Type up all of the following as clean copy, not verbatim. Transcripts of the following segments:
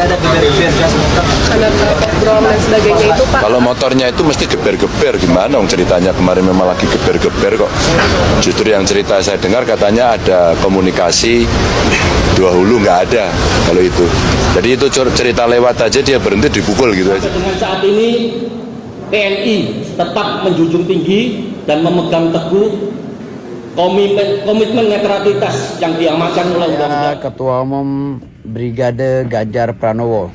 ada geber-geber gas motor? Karena obrolan dan sebagainya itu Pak. Kalau motornya itu mesti geber-geber, gimana dong ceritanya kemarin memang lagi geber-geber kok. Justru yang cerita saya dengar katanya ada komunikasi dua hulu, nggak ada kalau itu. Jadi itu cerita lewat aja, dia berhenti dipukul gitu aja. Dengan saat ini TNI tetap menjunjung tinggi dan memegang teguh komitmen netralitas yang diamankan oleh undang-undang. Ketua Umum Brigade Ganjar Pranowo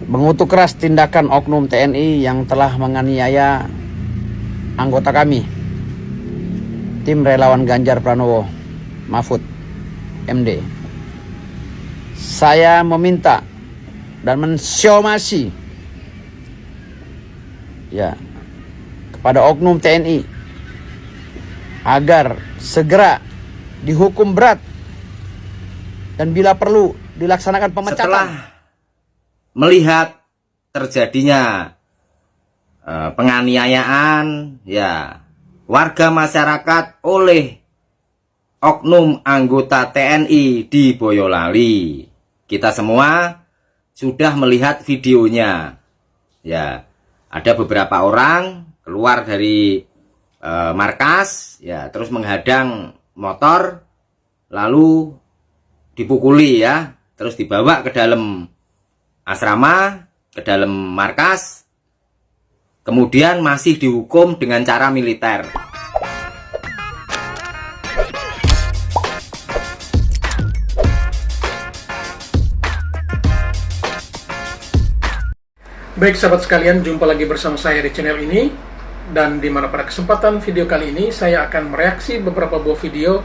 mengutuk keras tindakan oknum TNI yang telah menganiaya anggota kami, tim relawan Ganjar Pranowo, Mahfud MD. Saya meminta dan mensyomasi kepada oknum TNI agar segera dihukum berat dan bila perlu dilaksanakan pemecatan. Setelah melihat terjadinya penganiayaan warga masyarakat oleh oknum anggota TNI di Boyolali, kita semua sudah melihat videonya. Ada beberapa orang keluar dari markas, terus menghadang motor, lalu dipukuli terus dibawa ke dalam asrama, ke dalam markas, kemudian masih dihukum dengan cara militer. Baik sahabat sekalian, jumpa lagi bersama saya di channel ini. Dan di mana pada kesempatan video kali ini saya akan mereaksi beberapa buah video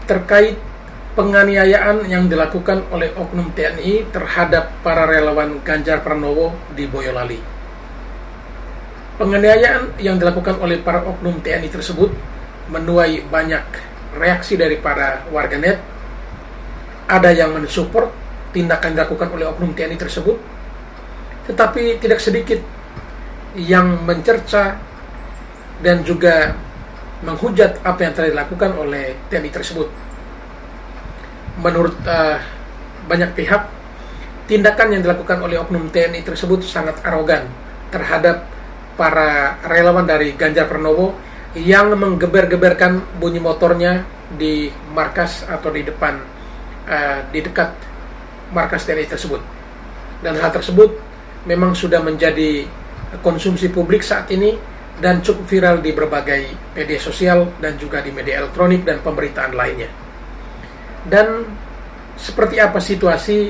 terkait penganiayaan yang dilakukan oleh oknum TNI terhadap para relawan Ganjar Pranowo di Boyolali. Penganiayaan yang dilakukan oleh para oknum TNI tersebut menuai banyak reaksi dari para warganet. Ada yang mensupport tindakan dilakukan oleh oknum TNI tersebut, tetapi tidak sedikit yang mencerca dan juga menghujat apa yang telah dilakukan oleh TNI tersebut. Menurut banyak pihak, tindakan yang dilakukan oleh oknum TNI tersebut sangat arogan terhadap para relawan dari Ganjar Pranowo yang menggeber-geberkan bunyi motornya di markas atau di depan, di dekat markas TNI tersebut. Dan hal tersebut memang sudah menjadi konsumsi publik saat ini dan cukup viral di berbagai media sosial dan juga di media elektronik dan pemberitaan lainnya. Dan seperti apa situasi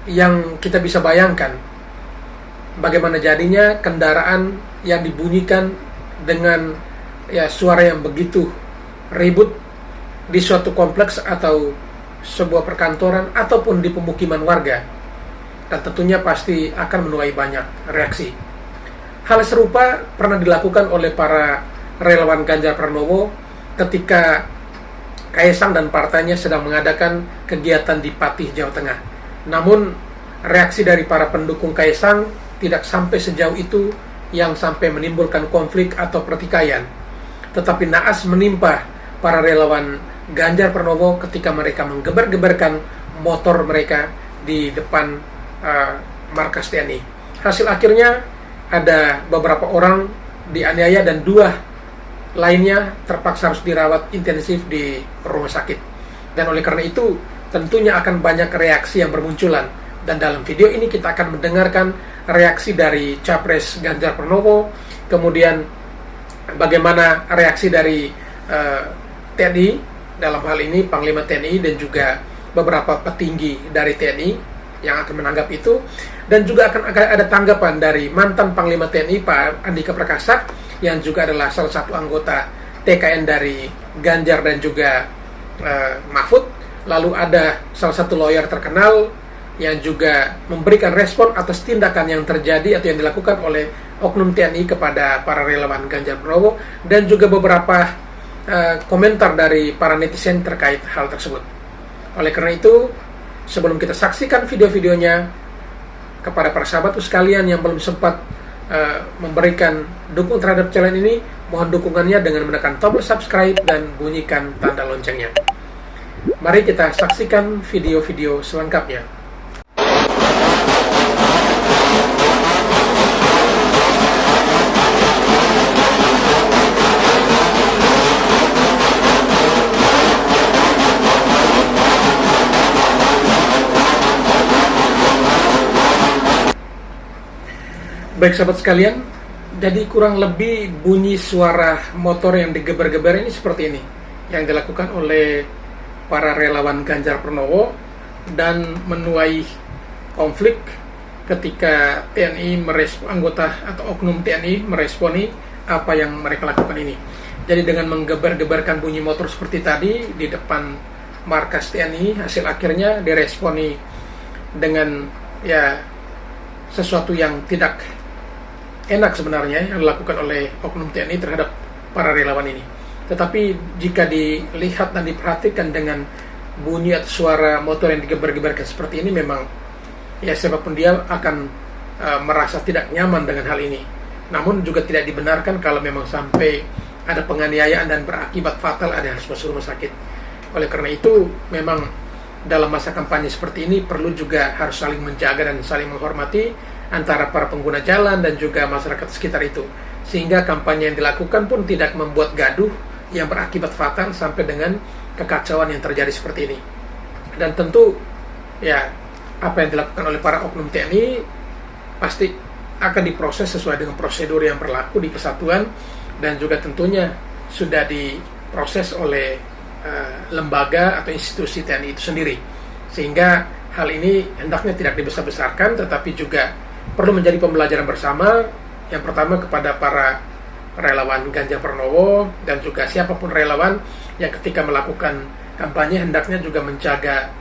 yang kita bisa bayangkan, bagaimana jadinya kendaraan yang dibunyikan dengan suara yang begitu ribut di suatu kompleks atau sebuah perkantoran ataupun di pemukiman warga, dan tentunya pasti akan menuai banyak reaksi. Hal serupa pernah dilakukan oleh para relawan Ganjar Pranowo ketika Kaisang dan partainya sedang mengadakan kegiatan di Patih, Jawa Tengah. Namun reaksi dari para pendukung Kaisang tidak sampai sejauh itu yang sampai menimbulkan konflik atau pertikaian. Tetapi naas menimpa para relawan Ganjar Pranowo ketika mereka menggeber-geberkan motor mereka di depan markas TNI. Hasil akhirnya ada beberapa orang dianiaya dan 2 lainnya terpaksa harus dirawat intensif di rumah sakit. Dan oleh karena itu tentunya akan banyak reaksi yang bermunculan. Dan dalam video ini kita akan mendengarkan reaksi dari Capres Ganjar Pranowo, kemudian bagaimana reaksi dari TNI, dalam hal ini Panglima TNI dan juga beberapa petinggi dari TNI yang akan menanggap itu, dan juga akan ada tanggapan dari mantan Panglima TNI Pak Andika Prakasa yang juga adalah salah satu anggota TKN dari Ganjar dan juga Mahfud. Lalu ada salah satu lawyer terkenal yang juga memberikan respon atas tindakan yang terjadi atau yang dilakukan oleh oknum TNI kepada para relawan Ganjar Pranowo, dan juga beberapa komentar dari para netizen terkait hal tersebut. Oleh karena itu, sebelum kita saksikan video-videonya, kepada para sahabatku sekalian yang belum sempat memberikan dukung terhadap channel ini, mohon dukungannya dengan menekan tombol subscribe dan bunyikan tanda loncengnya. Mari kita saksikan video-video selengkapnya. Baik sahabat sekalian, jadi kurang lebih bunyi suara motor yang digeber-geber ini seperti ini, yang dilakukan oleh para relawan Ganjar Pranowo dan menuai konflik ketika TNI anggota atau oknum TNI meresponi apa yang mereka lakukan ini. Jadi dengan menggeber-geberkan bunyi motor seperti tadi di depan markas TNI, hasil akhirnya diresponi dengan ya sesuatu yang tidak enak sebenarnya yang dilakukan oleh oknum TNI terhadap para relawan ini. Tetapi jika dilihat dan diperhatikan dengan bunyi atau suara motor yang digeber-geberkan seperti ini, memang ya siapapun dia akan merasa tidak nyaman dengan hal ini. Namun juga tidak dibenarkan kalau memang sampai ada penganiayaan dan berakibat fatal, ada harus masuk rumah sakit. Oleh karena itu memang dalam masa kampanye seperti ini perlu juga harus saling menjaga dan saling menghormati antara para pengguna jalan dan juga masyarakat sekitar itu, sehingga kampanye yang dilakukan pun tidak membuat gaduh yang berakibat fatal sampai dengan kekacauan yang terjadi seperti ini. Dan tentu ya apa yang dilakukan oleh para oknum TNI pasti akan diproses sesuai dengan prosedur yang berlaku di kesatuan, dan juga tentunya sudah diproses oleh lembaga atau institusi TNI itu sendiri, sehingga hal ini hendaknya tidak dibesar-besarkan, tetapi juga perlu menjadi pembelajaran bersama. Yang pertama kepada para relawan Ganjar Pranowo dan juga siapapun relawan yang ketika melakukan kampanye hendaknya juga menjaga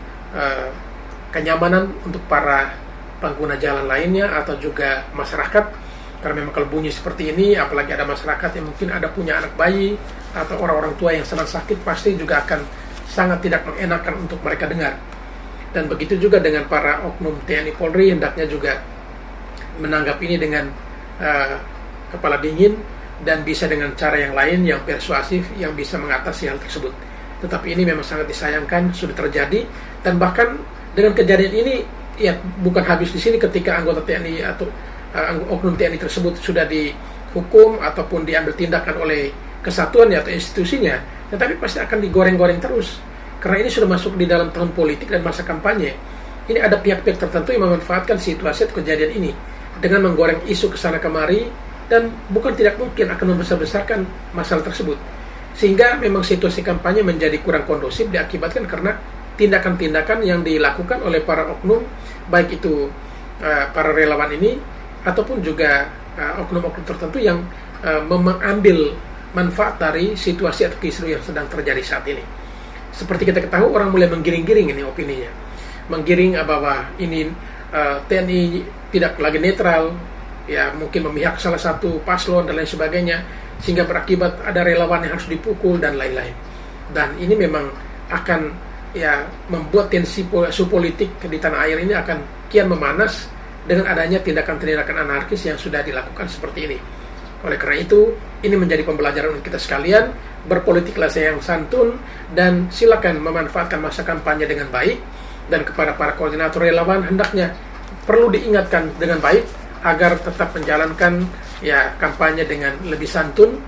kenyamanan untuk para pengguna jalan lainnya atau juga masyarakat. Karena memang kalau bunyi seperti ini, apalagi ada masyarakat yang mungkin ada punya anak bayi atau orang-orang tua yang sedang sakit, pasti juga akan sangat tidak mengenakan untuk mereka dengar. Dan begitu juga dengan para oknum TNI Polri, hendaknya juga menanggapi ini dengan kepala dingin dan bisa dengan cara yang lain yang persuasif yang bisa mengatasi hal tersebut. Tetapi ini memang sangat disayangkan sudah terjadi, dan bahkan dengan kejadian ini ya bukan habis di sini ketika anggota TNI atau oknum TNI tersebut sudah dihukum ataupun diambil tindakan oleh kesatuan atau institusinya, tetapi pasti akan digoreng-goreng terus karena ini sudah masuk di dalam tahun politik dan masa kampanye. Ini ada pihak-pihak tertentu yang memanfaatkan situasi atau kejadian ini dengan menggoreng isu kesana kemari, dan bukan tidak mungkin akan membesar-besarkan masalah tersebut, sehingga memang situasi kampanye menjadi kurang kondusif diakibatkan karena tindakan-tindakan yang dilakukan oleh para oknum, baik itu para relawan ini ataupun juga oknum-oknum tertentu yang mengambil manfaat dari situasi atau kisru yang sedang terjadi saat ini. Seperti kita ketahui, orang mulai menggiring-giring ini opininya, menggiring bahwa ini TNI tidak lagi netral, ya mungkin memihak salah satu paslon dan lain sebagainya, sehingga berakibat ada relawan yang harus dipukul dan lain-lain. Dan ini memang akan ya membuat tensi politik di tanah air ini akan kian memanas dengan adanya tindakan-tindakan anarkis yang sudah dilakukan seperti ini. Oleh karena itu, ini menjadi pembelajaran untuk kita sekalian, berpolitiklah yang santun dan silakan memanfaatkan masa kampanye dengan baik. Dan kepada para koordinator relawan hendaknya perlu diingatkan dengan baik agar tetap menjalankan ya kampanye dengan lebih santun,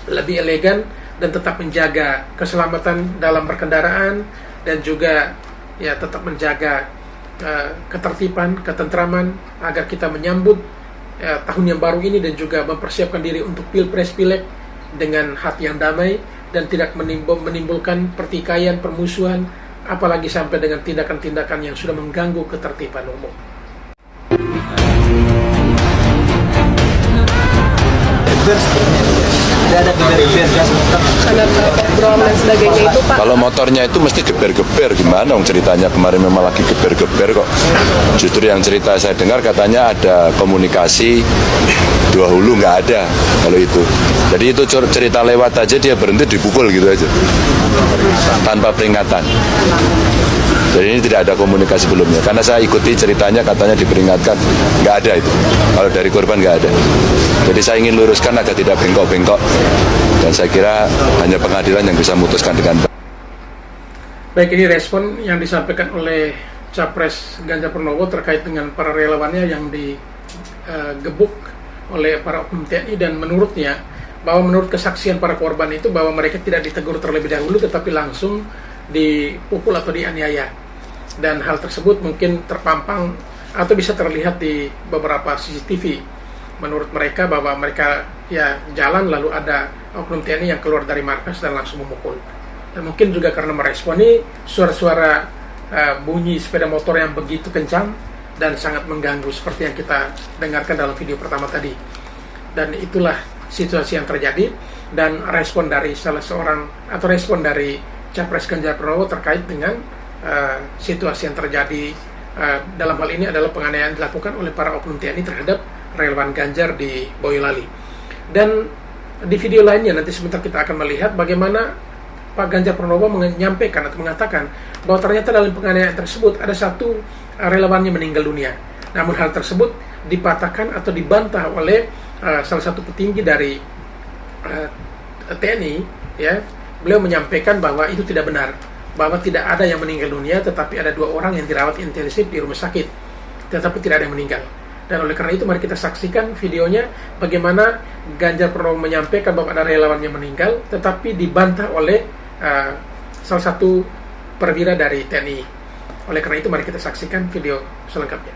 lebih elegan, dan tetap menjaga keselamatan dalam berkendaraan, dan juga ya tetap menjaga ketertiban, ketentraman agar kita menyambut tahun yang baru ini dan juga mempersiapkan diri untuk pilpres pileg dengan hati yang damai dan tidak menimbulkan pertikaian, permusuhan, apalagi sampai dengan tindakan-tindakan yang sudah mengganggu ketertiban umum. Karena obrolan dan sebagainya itu Pak. Kalau motornya itu mesti geber-geber, gimana dong ceritanya kemarin memang lagi geber-geber kok. Justru yang cerita saya dengar katanya ada komunikasi dua hulu, nggak ada kalau itu. Jadi itu cerita lewat aja, dia berhenti dipukul gitu aja tanpa peringatan. Jadi ini tidak ada komunikasi sebelumnya. Karena saya ikuti ceritanya katanya diperingatkan, nggak ada itu. Kalau dari korban nggak ada. Jadi saya ingin luruskan agar tidak bengkok-bengkok. Dan saya kira hanya pengadilan yang bisa memutuskan dengan baik. Baik, ini respon yang disampaikan oleh Capres Ganjar Pranowo terkait dengan para relawannya yang digebuk oleh para oknum TNI, dan menurutnya bahwa menurut kesaksian para korban itu bahwa mereka tidak ditegur terlebih dahulu tetapi langsung dipukul atau dianiaya, dan hal tersebut mungkin terpampang atau bisa terlihat di beberapa CCTV. Menurut mereka bahwa mereka ya jalan lalu ada oknum TNI yang keluar dari markas dan langsung memukul. Dan mungkin juga karena meresponi suara-suara bunyi sepeda motor yang begitu kencang dan sangat mengganggu seperti yang kita dengarkan dalam video pertama tadi. Dan itulah situasi yang terjadi, dan respon dari salah seorang atau respon dari Capres Ganjar Pranowo terkait dengan situasi yang terjadi dalam hal ini adalah penganiayaan dilakukan oleh para oknum TNI terhadap relawan Ganjar di Boyolali. Dan di video lainnya nanti sebentar kita akan melihat bagaimana Pak Ganjar Pranowo menyampaikan atau mengatakan bahwa ternyata dalam penganiayaan tersebut ada satu relawannya meninggal dunia. Namun hal tersebut dipatahkan atau dibantah oleh salah satu petinggi dari TNI. Ya, beliau menyampaikan bahwa itu tidak benar, bahwa tidak ada yang meninggal dunia, tetapi ada 2 orang yang dirawat intensif di rumah sakit, tetapi tidak ada yang meninggal. Dan oleh karena itu mari kita saksikan videonya bagaimana Ganjar Pranowo menyampaikan bahwa ada relawan yang meninggal, tetapi dibantah oleh salah satu perwira dari TNI. Oleh karena itu mari kita saksikan video selengkapnya.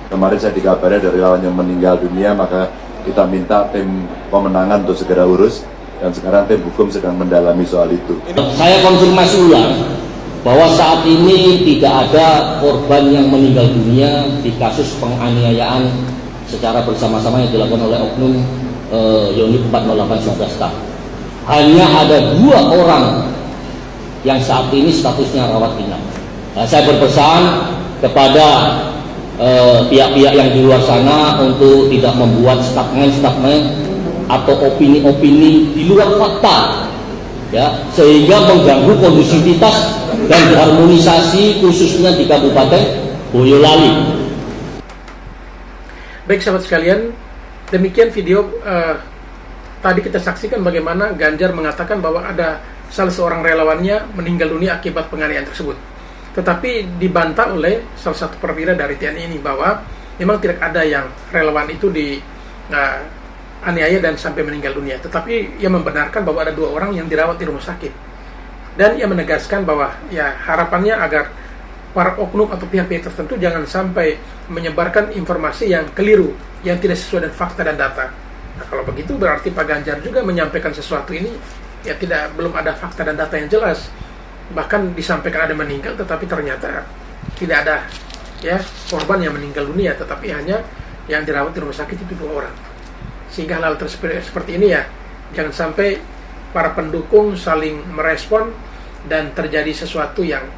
Kemarin saya dikabari ada relawan yang meninggal dunia, maka kita minta tim pemenangan untuk segera urus, dan sekarang tim hukum sedang mendalami soal itu. Saya konfirmasi ulang bahwa saat ini tidak ada korban yang meninggal dunia di kasus penganiayaan secara bersama-sama yang dilakukan oleh oknum Unit 408 Sudah Staff. Hanya ada 2 orang yang saat ini statusnya rawat inap. Nah, saya berpesan kepada pihak-pihak yang di luar sana untuk tidak membuat statement atau opini-opini di luar fakta, ya, sehingga mengganggu kondusivitas dan harmonisasi khususnya di Kabupaten Boyolali. Baik sahabat sekalian, demikian video tadi kita saksikan bagaimana Ganjar mengatakan bahwa ada salah seorang relawannya meninggal dunia akibat penganiayaan tersebut. Tetapi dibantah oleh salah satu perwira dari TNI ini bahwa memang tidak ada yang relawan itu aniaya dan sampai meninggal dunia. Tetapi ia membenarkan bahwa ada 2 orang yang dirawat di rumah sakit. Dan ia menegaskan bahwa ya harapannya agar para oknum atau pihak-pihak tertentu jangan sampai menyebarkan informasi yang keliru, yang tidak sesuai dengan fakta dan data. Nah, kalau begitu berarti Pak Ganjar juga menyampaikan sesuatu ini ya belum ada fakta dan data yang jelas. Bahkan disampaikan ada meninggal, tetapi ternyata tidak ada ya korban yang meninggal dunia, tetapi hanya yang dirawat di rumah sakit itu 2 orang. Sehingga hal seperti ini ya jangan sampai para pendukung saling merespon dan terjadi sesuatu yang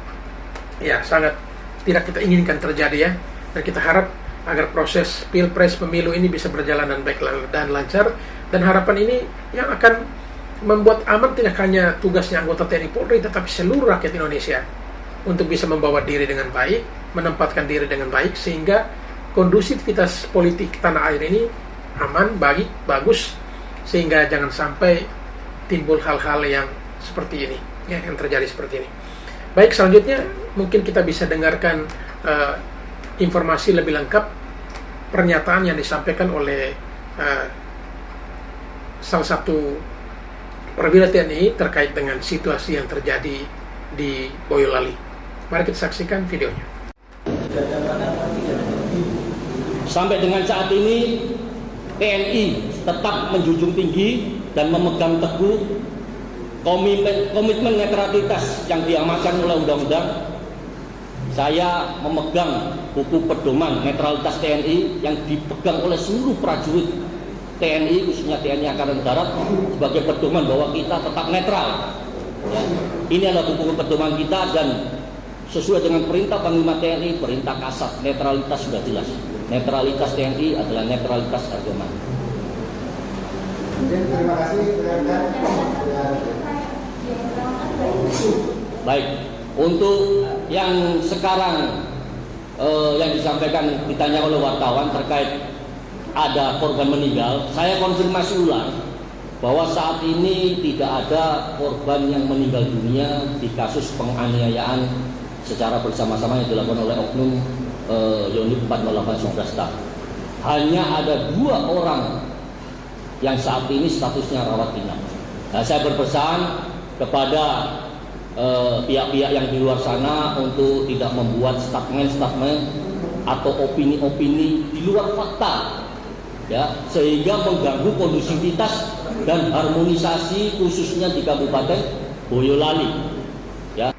ya sangat tidak kita inginkan terjadi ya. Dan kita harap agar proses pilpres pemilu ini bisa berjalan dengan baik dan lancar, dan harapan ini yang akan membuat aman tidak hanya tugasnya anggota TNI Polri tetapi seluruh rakyat Indonesia untuk bisa membawa diri dengan baik, menempatkan diri dengan baik, sehingga kondusivitas politik tanah air ini aman, baik, bagus, sehingga jangan sampai timbul hal-hal yang seperti ini ya, yang terjadi seperti ini. Baik, selanjutnya mungkin kita bisa dengarkan informasi lebih lengkap pernyataan yang disampaikan oleh salah satu perwira TNI terkait dengan situasi yang terjadi di Boyolali. Mari kita saksikan videonya. Sampai dengan saat ini TNI tetap menjunjung tinggi dan memegang teguh komitmen netralitas yang diamankan oleh undang-undang. Saya memegang buku pedoman netralitas TNI yang dipegang oleh seluruh prajurit TNI, khususnya TNI Angkatan Darat, sebagai pedoman bahwa kita tetap netral. Ya. Ini adalah buku pedoman kita, dan sesuai dengan perintah Panglima TNI, perintah Kasat, netralitas sudah jelas. Netralitas TNI adalah netralitas agama. Terima kasih. Baik, untuk yang sekarang yang disampaikan ditanya oleh wartawan terkait ada korban meninggal, saya konfirmasi ulang bahwa saat ini tidak ada korban yang meninggal dunia di kasus penganiayaan secara bersama-sama yang dilakukan oleh oknum Yonif 408 Staff. Hanya ada 2 orang yang saat ini statusnya rawat inap. Nah, saya berpesan kepada pihak-pihak yang di luar sana untuk tidak membuat statement atau opini-opini di luar fakta, ya, sehingga mengganggu kondusivitas dan harmonisasi khususnya di Kabupaten Boyolali. Ya.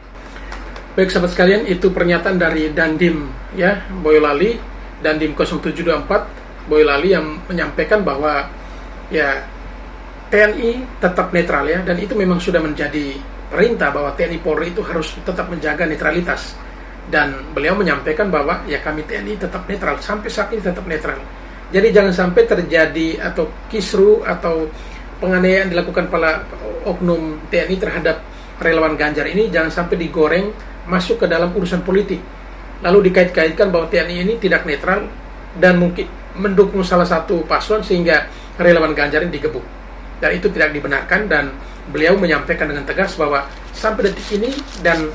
Baik sahabat sekalian, itu pernyataan dari Dandim ya Boyolali, Dandim 0724 Boyolali yang menyampaikan bahwa ya TNI tetap netral ya, dan itu memang sudah menjadi perintah bahwa TNI Polri itu harus tetap menjaga netralitas. Dan beliau menyampaikan bahwa ya kami TNI tetap netral, sampai saat ini tetap netral. Jadi jangan sampai terjadi atau kisru atau penganiayaan dilakukan pada oknum TNI terhadap relawan Ganjar ini, jangan sampai digoreng masuk ke dalam urusan politik, lalu dikait-kaitkan bahwa TNI ini tidak netral dan mungkin mendukung salah satu paslon sehingga relawan Ganjar ini digebuk. Dan itu tidak dibenarkan, dan beliau menyampaikan dengan tegas bahwa sampai detik ini dan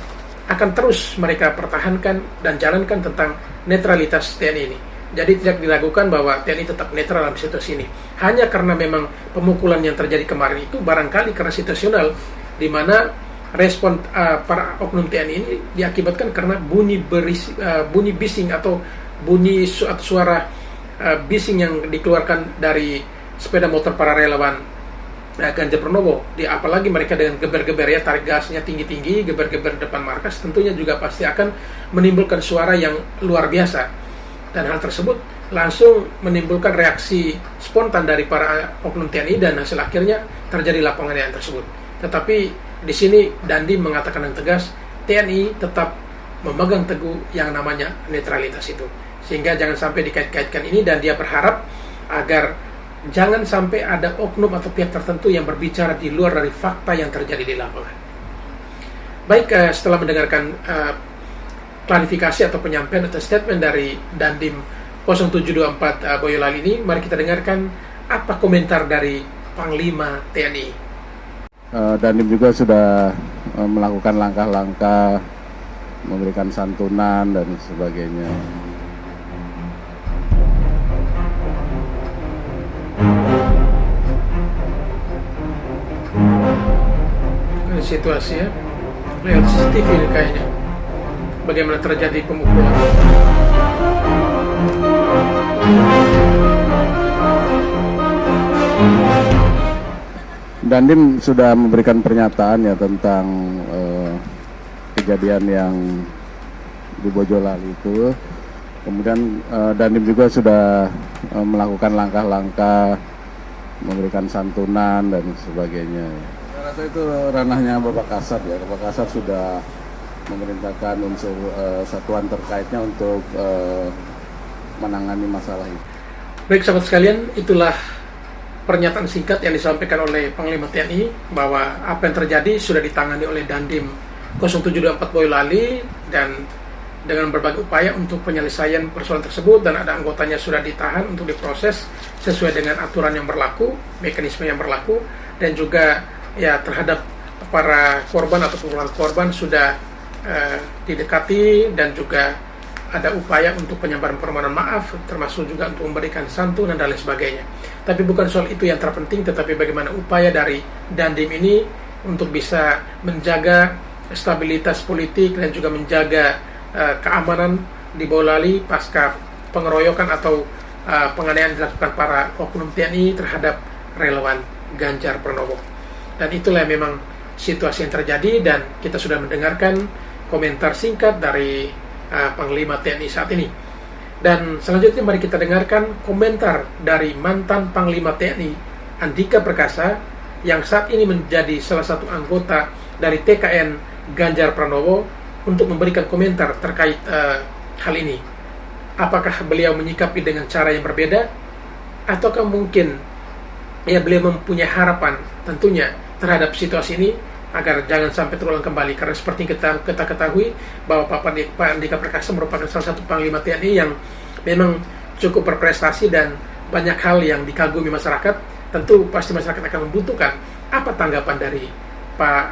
akan terus mereka pertahankan dan jalankan tentang netralitas TNI ini. Jadi tidak diragukan bahwa TNI tetap netral dalam situasi ini. Hanya karena memang pemukulan yang terjadi kemarin itu barangkali karena situasional, di mana respon para oknum TNI ini diakibatkan karena bunyi bising atau bunyi suara bising yang dikeluarkan dari sepeda motor para relawan Ganjar Pranowo. Apalagi mereka dengan geber-geber ya, tarik gasnya tinggi-tinggi, geber-geber depan markas, tentunya juga pasti akan menimbulkan suara yang luar biasa. Dan hal tersebut langsung menimbulkan reaksi spontan dari para oknum TNI, dan hasil akhirnya terjadilah penganiayaan tersebut. Tetapi di sini Dandim mengatakan dengan tegas, TNI tetap memegang teguh yang namanya netralitas itu. Sehingga jangan sampai dikait-kaitkan ini, dan dia berharap agar jangan sampai ada oknum atau pihak tertentu yang berbicara di luar dari fakta yang terjadi di lapangan. Baik, setelah mendengarkan klarifikasi atau penyampaian atau statement dari Dandim 0724 Boyolali ini, mari kita dengarkan apa komentar dari Panglima TNI. Dandim juga sudah melakukan langkah-langkah memberikan santunan dan sebagainya. Situasi ya, lihat CCTV ini kayaknya bagaimana terjadi pemukulan. Dandim sudah memberikan pernyataan ya tentang kejadian yang di Boyolali itu. Kemudian Dandim juga sudah melakukan langkah-langkah memberikan santunan dan sebagainya. Saya rasa itu ranahnya Bapak Kasat ya. Bapak Kasat sudah memerintahkan unsur satuan terkaitnya untuk menangani masalah itu. Baik sahabat sekalian, itulah pernyataan singkat yang disampaikan oleh Panglima TNI bahwa apa yang terjadi sudah ditangani oleh Dandim 0724 Boyolali, dan dengan berbagai upaya untuk penyelesaian persoalan tersebut, dan ada anggotanya sudah ditahan untuk diproses sesuai dengan aturan yang berlaku, mekanisme yang berlaku, dan juga ya terhadap para korban atau keluarga korban sudah didekati, dan juga ada upaya untuk penyampaian permohonan maaf, termasuk juga untuk memberikan santunan dan lain sebagainya. Tapi bukan soal itu yang terpenting, tetapi bagaimana upaya dari Dandim ini untuk bisa menjaga stabilitas politik dan juga menjaga keamanan di Boyolali pasca pengeroyokan atau penganiayaan dilakukan para oknum TNI terhadap relawan Ganjar Pranowo. Dan itulah memang situasi yang terjadi, dan kita sudah mendengarkan komentar singkat dari Panglima TNI saat ini. Dan selanjutnya mari kita dengarkan komentar dari mantan Panglima TNI Andika Perkasa yang saat ini menjadi salah satu anggota dari TKN Ganjar Pranowo untuk memberikan komentar terkait hal ini. Apakah beliau menyikapi dengan cara yang berbeda, ataukah mungkin ya beliau mempunyai harapan tentunya terhadap situasi ini agar jangan sampai terulang kembali, karena seperti kita ketahui bahwa Pak Andika Perkasa merupakan salah satu Panglima TNI yang memang cukup berprestasi dan banyak hal yang dikagumi masyarakat, tentu pasti masyarakat akan membutuhkan apa tanggapan dari Pak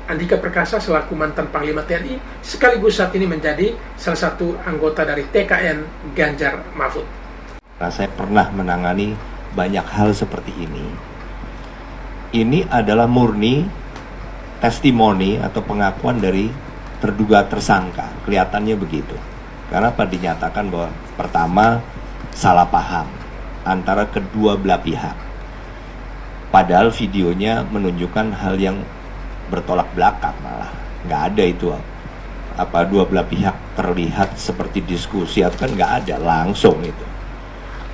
Andika Perkasa selaku mantan Panglima TNI sekaligus saat ini menjadi salah satu anggota dari TKN Ganjar Mahfud. Saya pernah menangani banyak hal seperti ini. Ini adalah murni testimoni atau pengakuan dari terduga tersangka, kelihatannya begitu. Karena apa? Dinyatakan bahwa pertama salah paham antara kedua belah pihak. Padahal videonya menunjukkan hal yang bertolak belakang, malah nggak ada itu dua belah pihak terlihat seperti diskusi atau kan nggak ada, langsung itu.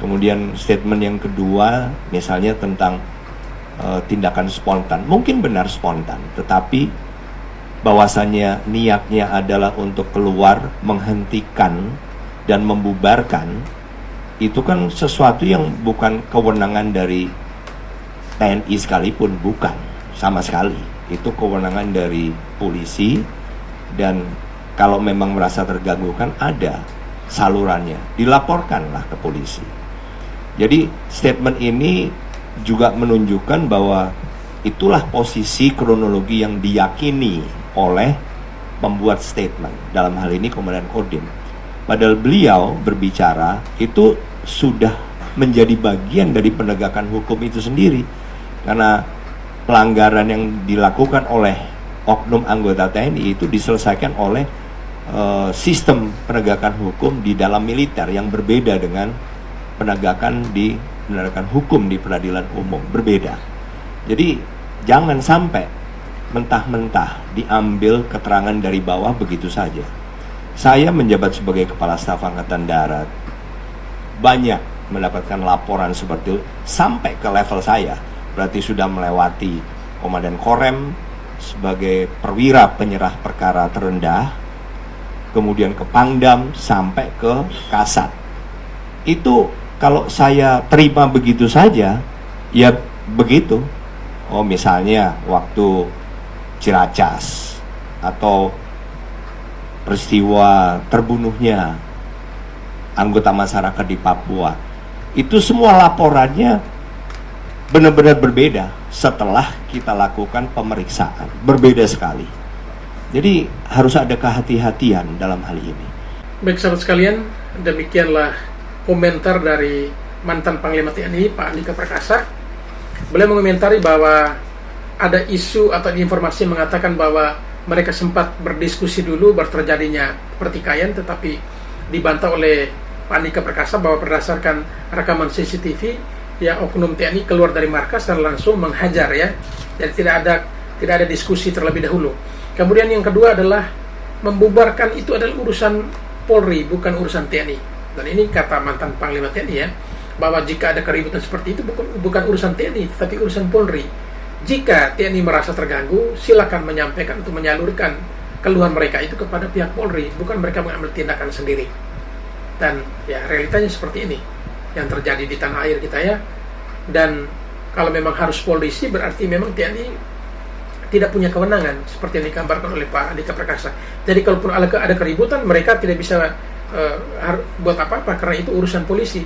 Kemudian statement yang kedua misalnya tentang tindakan spontan, mungkin benar spontan, tetapi bahwasannya niatnya adalah untuk keluar, menghentikan dan membubarkan, itu kan sesuatu yang bukan kewenangan dari TNI sekalipun, bukan sama sekali. Itu kewenangan dari polisi, dan kalau memang merasa terganggu kan ada salurannya, dilaporkanlah ke polisi. Jadi statement ini juga menunjukkan bahwa itulah posisi kronologi yang diyakini oleh pembuat statement, dalam hal ini Komandan Kodim. Padahal beliau berbicara itu sudah menjadi bagian dari penegakan hukum itu sendiri, karena pelanggaran yang dilakukan oleh oknum anggota TNI itu diselesaikan oleh sistem penegakan hukum di dalam militer yang berbeda dengan penegakan hukum di peradilan umum, berbeda. Jadi jangan sampai mentah-mentah diambil keterangan dari bawah begitu saja. Saya menjabat sebagai Kepala Staf Angkatan Darat, banyak mendapatkan laporan seperti itu sampai ke level saya. Berarti sudah melewati Komandan Korem sebagai perwira penyerah perkara terendah, kemudian ke Pangdam sampai ke Kasat. Itu kalau saya terima begitu saja, ya begitu. Oh, misalnya waktu Ciracas atau peristiwa terbunuhnya anggota masyarakat di Papua, itu semua laporannya benar-benar berbeda setelah kita lakukan pemeriksaan, berbeda sekali. Jadi harus ada kehati-hatian dalam hal ini. Baik sahabat sekalian, demikianlah komentar dari mantan Panglima TNI Pak Andika Perkasa. Beliau mengomentari bahwa ada isu atau informasi yang mengatakan bahwa mereka sempat berdiskusi dulu terjadinya pertikaian, tetapi dibantah oleh Pak Andika Perkasa bahwa berdasarkan rekaman CCTV ya oknum TNI keluar dari markas dan langsung menghajar ya. Jadi tidak ada diskusi terlebih dahulu. Kemudian yang kedua adalah membubarkan itu adalah urusan Polri, bukan urusan TNI. Dan ini kata mantan Panglima TNI ya, bahwa jika ada keributan seperti itu bukan urusan TNI, tapi urusan Polri. Jika TNI merasa terganggu, silakan menyampaikan atau menyalurkan keluhan mereka itu kepada pihak Polri, bukan mereka mengambil tindakan sendiri. Dan ya realitanya seperti ini yang terjadi di tanah air kita ya. Dan kalau memang harus polisi, berarti memang TNI tidak punya kewenangan seperti yang digambarkan oleh Pak Andika Perkasa. Jadi kalaupun ada keributan, mereka tidak bisa buat apa-apa karena itu urusan polisi.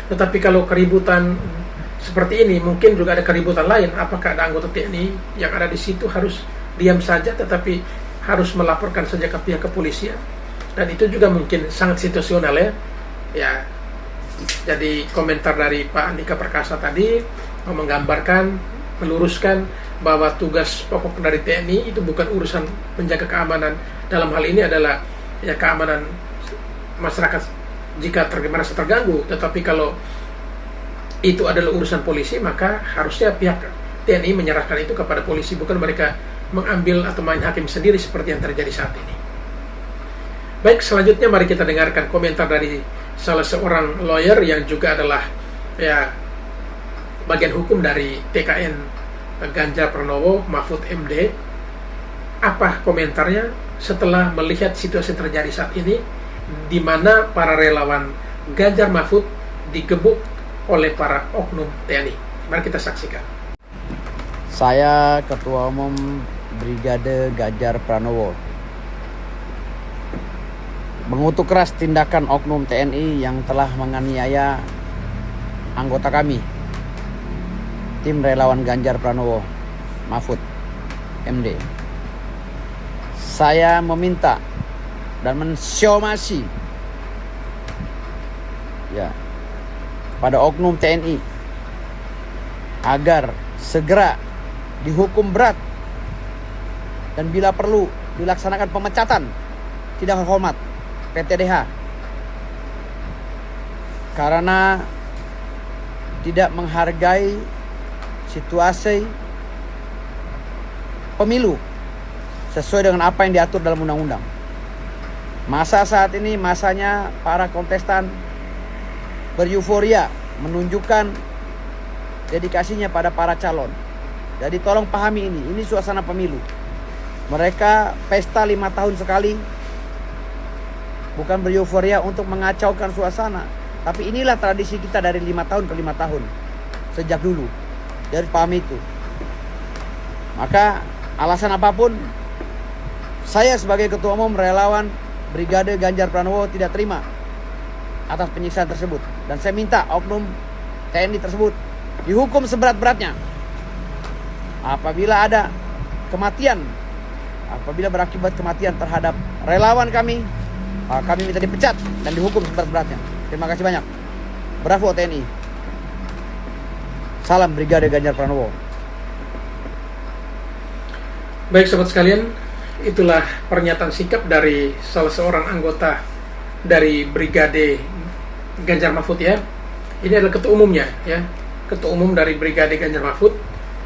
Tetapi kalau keributan seperti ini, mungkin juga ada keributan lain. Apakah ada anggota TNI yang ada di situ harus diam saja, tetapi harus melaporkan saja ke pihak kepolisian? Dan itu juga mungkin sangat situasional ya. Ya, jadi komentar dari Pak Andika Perkasa tadi menggambarkan, meluruskan bahwa tugas pokok dari TNI itu bukan urusan menjaga keamanan. Dalam hal ini adalah ya keamanan masyarakat jika merasa terganggu. Tetapi kalau itu adalah urusan polisi, maka harusnya pihak TNI menyerahkan itu kepada polisi, bukan mereka mengambil atau main hakim sendiri seperti yang terjadi saat ini. Baik, selanjutnya mari kita dengarkan komentar dari salah seorang lawyer yang juga adalah ya bagian hukum dari TKN Ganjar Pranowo Mahfud MD. Apa komentarnya setelah melihat situasi yang terjadi saat ini, di mana para relawan Ganjar Mahfud digebuk oleh para oknum TNI. Mari kita saksikan. Saya Ketua Umum Brigade Ganjar Pranowo mengutuk keras tindakan oknum TNI yang telah menganiaya anggota kami. tim relawan Ganjar Pranowo Mahfud MD, saya meminta dan mensyomasi ya pada oknum TNI agar segera dihukum berat dan bila perlu dilaksanakan pemecatan tidak hormat PTDH karena tidak menghargai situasi pemilu sesuai dengan apa yang diatur dalam undang-undang. Masa saat ini masanya para kontestan beryuforia menunjukkan dedikasinya pada para calon. Jadi tolong pahami ini suasana pemilu. Mereka pesta 5 tahun sekali, bukan beryuforia untuk mengacaukan suasana. Tapi inilah tradisi kita dari 5 tahun ke 5 tahun sejak dulu. Jadi pahami itu. Maka alasan apapun, saya sebagai Ketua Umum Relawan Brigade Ganjar Pranowo tidak terima atas penyiksaan tersebut. Dan saya minta oknum TNI tersebut dihukum seberat-beratnya. Apabila ada kematian, apabila berakibat kematian terhadap relawan kami minta dipecat dan dihukum seberat-beratnya. Terima kasih banyak. Bravo TNI. Salam Brigade Ganjar Pranowo. Baik sobat sekalian, itulah pernyataan sikap dari salah seorang anggota dari Brigade Ganjar Mahfud ya. Ini adalah ketua umumnya ya, ketua umum dari Brigade Ganjar Mahfud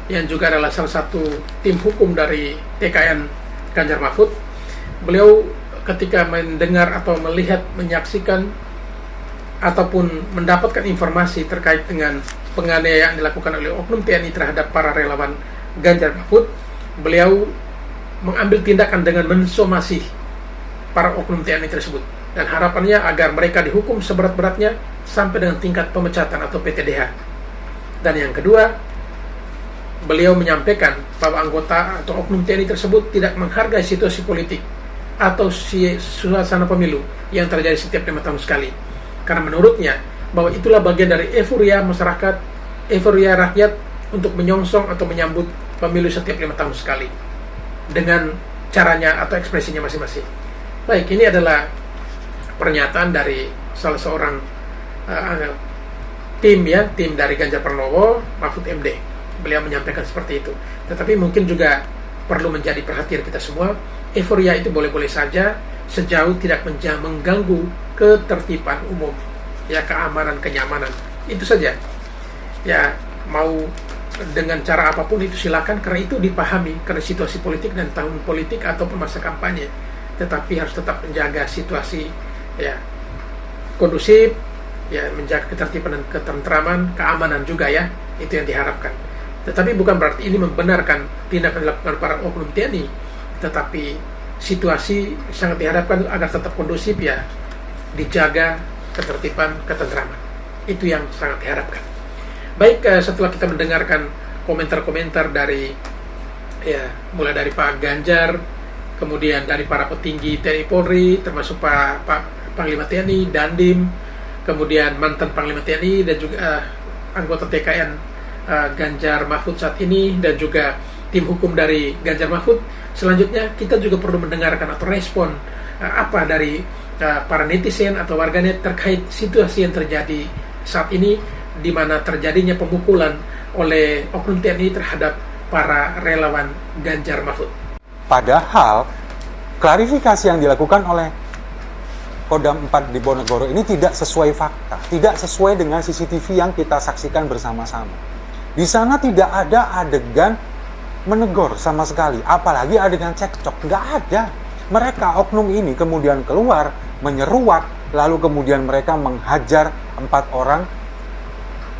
yang juga adalah salah satu tim hukum dari TKN Ganjar Mahfud. Beliau ketika mendengar atau melihat, menyaksikan ataupun mendapatkan informasi terkait dengan penganiayaan dilakukan oleh oknum TNI terhadap para relawan Ganjar Mahfud, beliau mengambil tindakan dengan mensomasi para oknum TNI tersebut dan harapannya agar mereka dihukum seberat-beratnya sampai dengan tingkat pemecatan atau PTDH. Dan yang kedua, beliau menyampaikan bahwa anggota atau oknum TNI tersebut tidak menghargai situasi politik atau suasana pemilu yang terjadi setiap 5 tahun sekali, karena menurutnya bahwa itulah bagian dari euforia masyarakat, euforia rakyat untuk menyongsong atau menyambut pemilu setiap 5 tahun sekali dengan caranya atau ekspresinya masing-masing. Baik, ini adalah pernyataan dari salah seorang tim dari Ganjar Pranowo Mahfud MD. Beliau menyampaikan seperti itu. Tetapi mungkin juga perlu menjadi perhatian kita semua, euforia itu boleh-boleh saja sejauh tidak mengganggu ketertiban umum, ya, keamanan, kenyamanan. Itu saja. Ya, mau dengan cara apapun itu silakan, karena itu dipahami karena situasi politik dan tahun politik ataupun masa kampanye. Tetapi harus tetap menjaga situasi ya kondusif, ya, menjaga ketertiban dan ketentraman, keamanan juga ya. Itu yang diharapkan. Tetapi bukan berarti ini membenarkan tindakan dilakukan para oknum TNI, tetapi situasi sangat diharapkan agar tetap kondusif ya, dijaga ketertiban, ketentraman. Itu yang sangat diharapkan. Baik, setelah kita mendengarkan komentar-komentar dari ya mulai dari Pak Ganjar, kemudian dari para petinggi TNI Polri, termasuk Pak Panglima TNI, Dandim, kemudian mantan Panglima TNI dan juga anggota TKN Ganjar Mahfud saat ini, dan juga tim hukum dari Ganjar Mahfud. Selanjutnya kita juga perlu mendengarkan atau respon apa dari para netizen atau warganet terkait situasi yang terjadi saat ini, di mana terjadinya pemukulan oleh oknum TNI terhadap para relawan Ganjar Mahfud. Padahal klarifikasi yang dilakukan oleh Kodam 4 di Bonegoro ini tidak sesuai fakta, tidak sesuai dengan CCTV yang kita saksikan bersama-sama. Di sana tidak ada adegan menegur sama sekali, apalagi adegan cekcok, nggak ada. Mereka oknum ini kemudian keluar menyeruak, lalu kemudian mereka menghajar 4 orang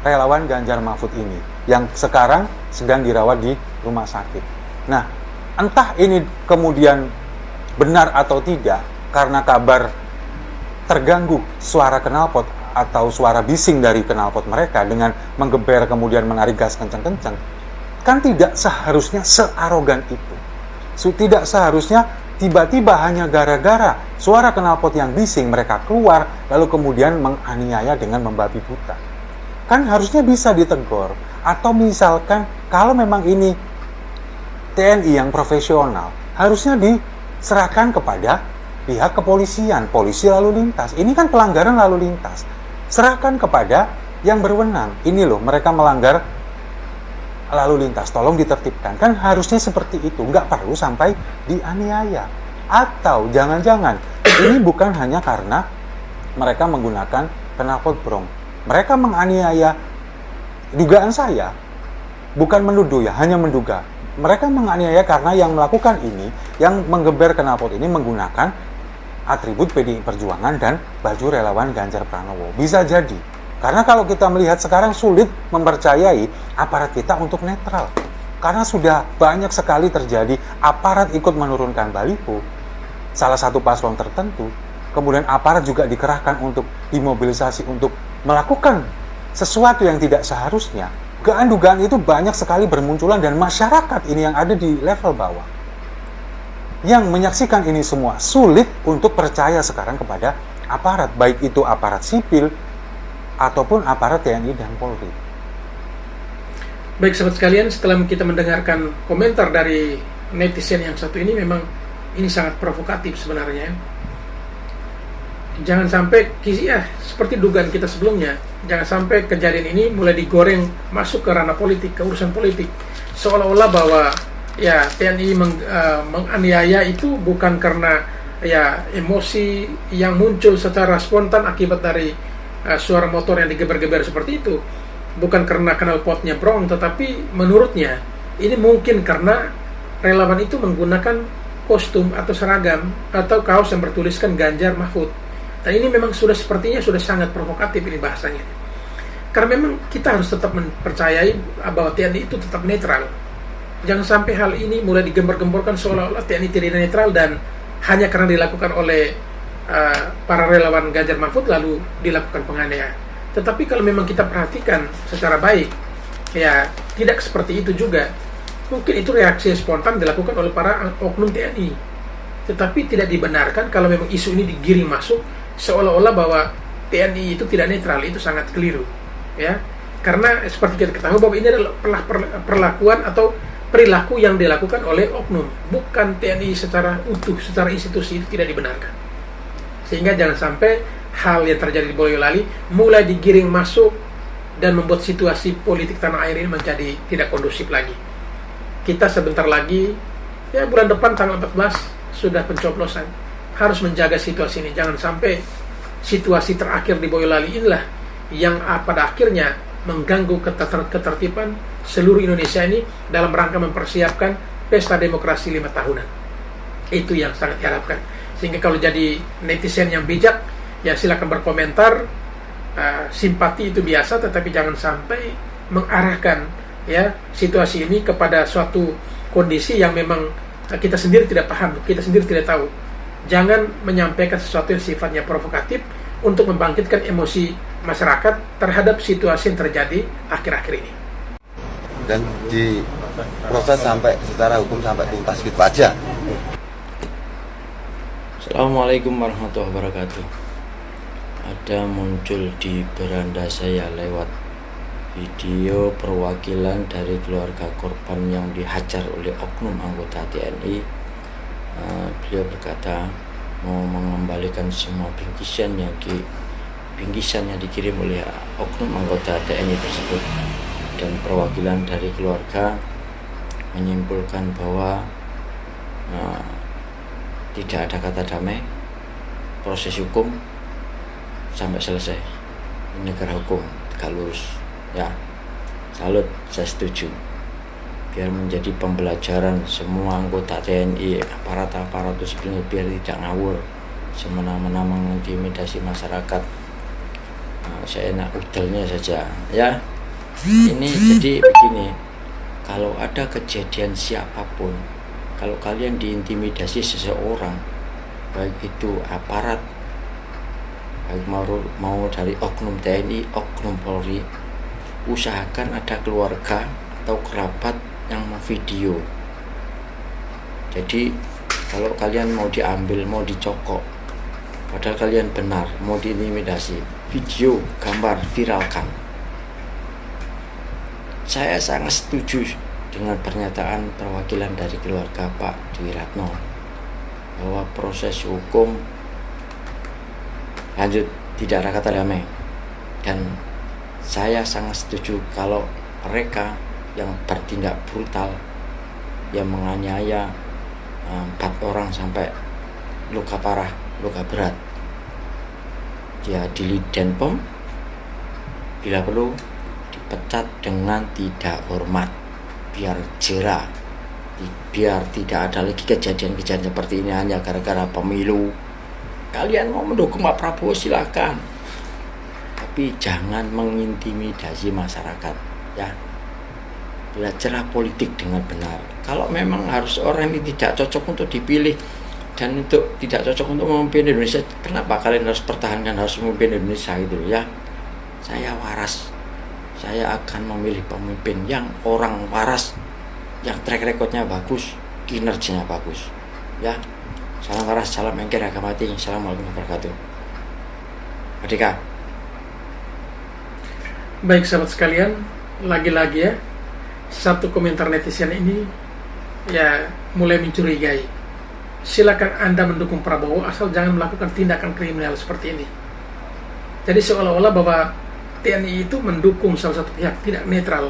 relawan Ganjar Mahfud ini yang sekarang sedang dirawat di rumah sakit. Nah, entah ini kemudian benar atau tidak, karena kabar terganggu suara knalpot atau suara bising dari knalpot mereka dengan menggeber kemudian menarik gas kencang-kencang, kan tidak seharusnya searogan itu. Tidak seharusnya tiba-tiba hanya gara-gara suara knalpot yang bising mereka keluar lalu kemudian menganiaya dengan membabi buta. Kan harusnya bisa ditegur. Atau misalkan kalau memang ini TNI yang profesional, harusnya diserahkan kepada pihak kepolisian, polisi lalu lintas. Ini kan pelanggaran lalu lintas. Serahkan kepada yang berwenang. Ini loh, mereka melanggar lalu lintas, tolong ditertibkan. Kan harusnya seperti itu, nggak perlu sampai dianiaya. Atau jangan-jangan ini bukan hanya karena mereka menggunakan knalpot brong. Mereka menganiaya, dugaan saya, bukan menuduh ya, hanya menduga. Mereka menganiaya karena yang melakukan ini, yang menggeber knalpot ini menggunakan atribut PDI Perjuangan dan baju relawan Ganjar Pranowo. Bisa jadi. Karena kalau kita melihat sekarang sulit mempercayai aparat kita untuk netral. Karena sudah banyak sekali terjadi aparat ikut menurunkan baliho salah satu paslon tertentu. Kemudian aparat juga dikerahkan untuk dimobilisasi untuk melakukan sesuatu yang tidak seharusnya. Dugaan-dugaan itu banyak sekali bermunculan dan masyarakat ini yang ada di level bawah yang menyaksikan ini semua sulit untuk percaya sekarang kepada aparat, baik itu aparat sipil ataupun aparat TNI dan Polri. Baik sahabat sekalian, setelah kita mendengarkan komentar dari netizen yang satu ini, memang ini sangat provokatif sebenarnya. Jangan sampai seperti dugaan kita sebelumnya, jangan sampai kejadian ini mulai digoreng masuk ke ranah politik, ke urusan politik, seolah-olah bahwa ya TNI menganiaya itu bukan karena ya emosi yang muncul secara spontan akibat dari suara motor yang digeber-geber seperti itu, bukan karena knalpotnya brong, tetapi menurutnya ini mungkin karena relawan itu menggunakan kostum atau seragam atau kaos yang bertuliskan Ganjar Mahfud. Dan ini memang sepertinya sudah sangat provokatif ini bahasanya, karena memang kita harus tetap mempercayai bahwa TNI itu tetap netral. Jangan sampai hal ini mulai digembor-gemborkan seolah-olah TNI tidak netral dan hanya karena dilakukan oleh para relawan Ganjar Mahfud lalu dilakukan penganiayaan. Tetapi kalau memang kita perhatikan secara baik, ya tidak seperti itu juga. Mungkin itu reaksi spontan dilakukan oleh para oknum TNI. Tetapi tidak dibenarkan kalau memang isu ini digiring masuk seolah-olah bahwa TNI itu tidak netral. Itu sangat keliru, ya. Karena seperti kita ketahui bahwa ini adalah perlakuan atau perilaku yang dilakukan oleh oknum, bukan TNI secara utuh, secara institusi, itu tidak dibenarkan. Sehingga jangan sampai hal yang terjadi di Boyolali mulai digiring masuk dan membuat situasi politik tanah air ini menjadi tidak kondusif lagi. Kita sebentar lagi, ya bulan depan tanggal 14 sudah pencoblosan, harus menjaga situasi ini. Jangan sampai situasi terakhir di Boyolali inilah yang pada akhirnya mengganggu ketertiban seluruh Indonesia ini dalam rangka mempersiapkan pesta demokrasi 5 tahunan. Itu yang sangat diharapkan. Sehingga kalau jadi netizen yang bijak, ya silakan berkomentar. Simpati itu biasa, tetapi jangan sampai mengarahkan ya situasi ini kepada suatu kondisi yang memang kita sendiri tidak paham, kita sendiri tidak tahu. Jangan menyampaikan sesuatu yang sifatnya provokatif untuk membangkitkan emosi masyarakat terhadap situasi yang terjadi akhir-akhir ini. Dan diproses sampai secara hukum sampai tuntas gitu aja. Assalamualaikum warahmatullahi wabarakatuh. Ada muncul di beranda saya lewat video perwakilan dari keluarga korban yang dihajar oleh oknum anggota TNI. Beliau berkata mau mengembalikan semua bingkisan yang dikirim oleh oknum anggota TNI tersebut, dan perwakilan dari keluarga menyimpulkan bahwa tidak ada kata damai, proses hukum sampai selesai, ini negara hukum tegak lurus ya. Salut, saya setuju, biar menjadi pembelajaran semua anggota TNI, aparat sipil, biar tidak ngawur semena-mena mengintimidasi masyarakat. Saya enak udelnya saja ya. Ini jadi begini, kalau ada kejadian siapapun, kalau kalian diintimidasi seseorang, baik itu aparat, baik mau dari oknum TNI, oknum Polri, usahakan ada keluarga atau kerabat yang mau video. Jadi kalau kalian mau diambil, mau dicokok, padahal kalian benar mau diintimidasi, video, gambar, viralkan. saya sangat setuju dengan pernyataan perwakilan dari keluarga Pak Dwi Ratno bahwa proses hukum lanjut tidak ada kata damai, dan saya sangat setuju kalau mereka yang bertindak brutal, yang menganiaya 4 orang sampai luka parah, luka berat, dia di Denpom, bila perlu dipecat dengan tidak hormat, biar jera, biar tidak ada lagi kejadian-kejadian seperti ini hanya gara-gara pemilu. Kalian mau mendukung Pak Prabowo silakan, tapi jangan mengintimidasi masyarakat, ya. Belajarlah politik dengan benar. Kalau memang harus orang ini tidak cocok untuk dipilih dan untuk tidak cocok untuk memimpin Indonesia, kenapa kalian harus pertahankan harus memimpin Indonesia gitu ya? Saya waras, saya akan memilih pemimpin yang orang waras, yang track recordnya bagus, kinerjanya bagus, ya. Salam waras, salam engker, agama mati. Assalamualaikum warahmatullahi wabarakatuh. Merdeka. Baik sahabat sekalian, lagi-lagi ya, satu komentar netizen ini ya mulai mencurigai. Silakan Anda mendukung Prabowo asal jangan melakukan tindakan kriminal seperti ini. Jadi seolah-olah bahwa TNI itu mendukung salah satu pihak, tidak netral.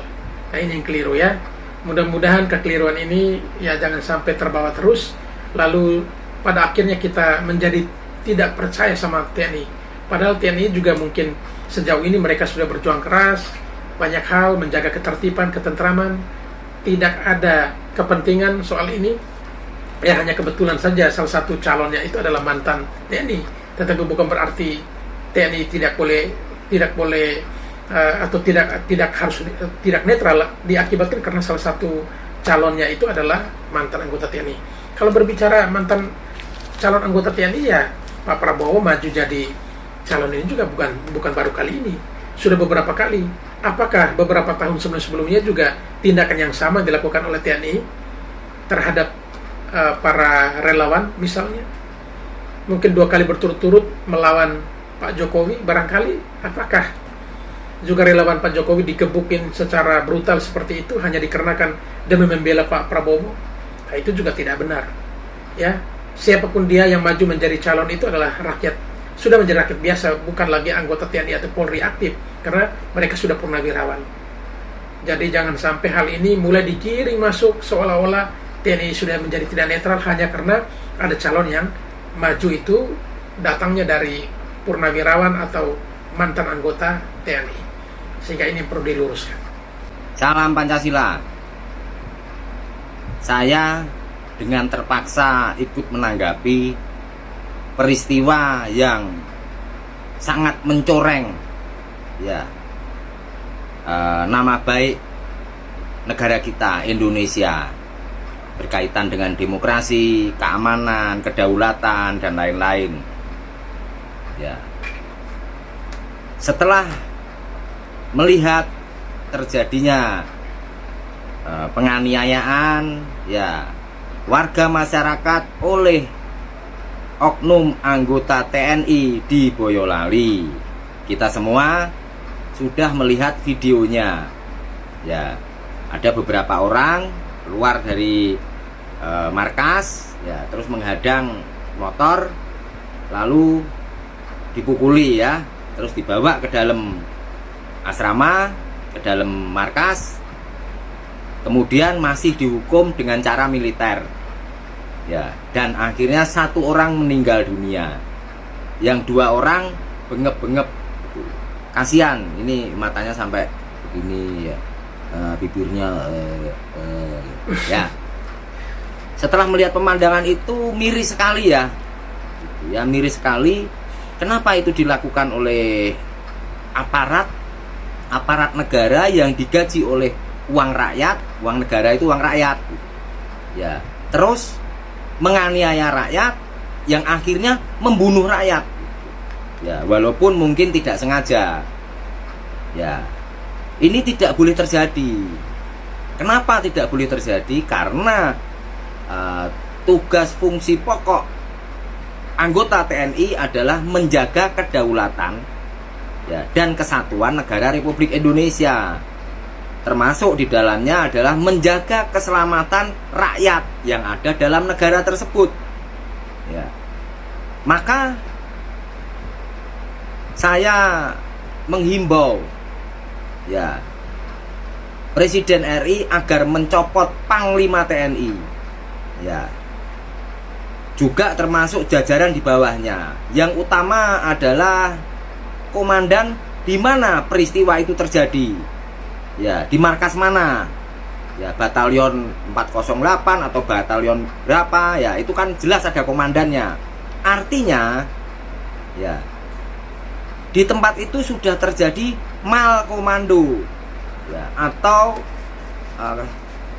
Nah, ini yang keliru ya. Mudah-mudahan kekeliruan ini ya jangan sampai terbawa terus, lalu pada akhirnya kita menjadi tidak percaya sama TNI. Padahal TNI juga mungkin sejauh ini mereka sudah berjuang keras, banyak hal, menjaga ketertiban, ketentraman, tidak ada kepentingan soal ini. Ya hanya kebetulan saja salah satu calonnya itu adalah mantan TNI, tetapi bukan berarti TNI tidak boleh atau tidak harus tidak netral, diakibatkan karena salah satu calonnya itu adalah mantan anggota TNI. Kalau berbicara mantan calon anggota TNI, ya Pak Prabowo maju jadi calon ini juga bukan baru kali ini, sudah beberapa kali. Apakah beberapa tahun sebelumnya juga tindakan yang sama dilakukan oleh TNI terhadap para relawan misalnya? Mungkin 2 kali berturut-turut melawan Pak Jokowi barangkali. Apakah juga relawan Pak Jokowi dikebukin secara brutal seperti itu hanya dikarenakan demi membela Pak Prabowo? Nah, itu juga tidak benar, ya. Siapapun dia yang maju menjadi calon itu adalah rakyat, sudah menjadi rakyat biasa, bukan lagi anggota TNI atau Polri aktif, karena mereka sudah purnawirawan. Jadi jangan sampai hal ini mulai digiring masuk seolah-olah TNI sudah menjadi tidak netral hanya karena ada calon yang maju itu datangnya dari purnawirawan atau mantan anggota TNI. Sehingga ini perlu diluruskan. Salam Pancasila. Saya dengan terpaksa ikut menanggapi peristiwa yang sangat mencoreng ya nama baik negara kita Indonesia berkaitan dengan demokrasi, keamanan, kedaulatan dan lain-lain. Ya. Setelah melihat terjadinya penganiayaan ya warga masyarakat oleh oknum anggota TNI di Boyolali, kita semua sudah melihat videonya. Ya, ada beberapa orang keluar dari markas, ya, terus menghadang motor, lalu dipukuli ya, terus dibawa ke dalam asrama, ke dalam markas, kemudian masih dihukum dengan cara militer. Ya, dan akhirnya 1 orang meninggal dunia, yang 2 orang bengep-bengep, kasihan, ini matanya sampai begini ya, bibirnya ya. Setelah melihat pemandangan itu miris sekali ya, miris sekali. Kenapa itu dilakukan oleh aparat negara yang digaji oleh uang rakyat, uang negara itu uang rakyat, ya, terus menganiaya rakyat yang akhirnya membunuh rakyat, ya, walaupun mungkin tidak sengaja, ya, ini tidak boleh terjadi. Kenapa tidak boleh terjadi? Karena tugas fungsi pokok anggota TNI adalah menjaga kedaulatan ya, dan kesatuan negara Republik Indonesia. termasuk di dalamnya adalah menjaga keselamatan rakyat yang ada dalam negara tersebut. Ya. Maka saya menghimbau ya Presiden RI agar mencopot Panglima TNI. Ya. Juga termasuk jajaran di bawahnya. Yang utama adalah komandan di mana peristiwa itu terjadi. Ya, di markas mana? Ya, batalion 408 atau batalion berapa? Ya, itu kan jelas ada komandannya. Artinya ya, di tempat itu sudah terjadi mal komando. Ya, atau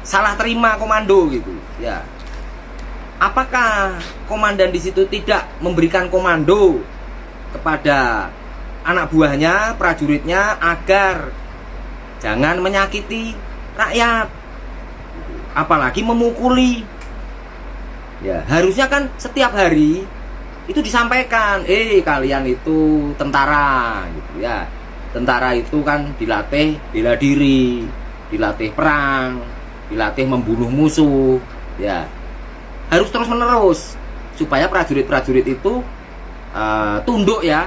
salah terima komando gitu ya. Apakah komandan di situ tidak memberikan komando kepada anak buahnya, prajuritnya agar jangan menyakiti rakyat, apalagi memukuli? Ya, harusnya kan setiap hari itu disampaikan, kalian itu tentara gitu ya. Tentara itu kan dilatih bela diri, dilatih perang, dilatih membunuh musuh, ya. Harus terus menerus supaya prajurit-prajurit itu tunduk ya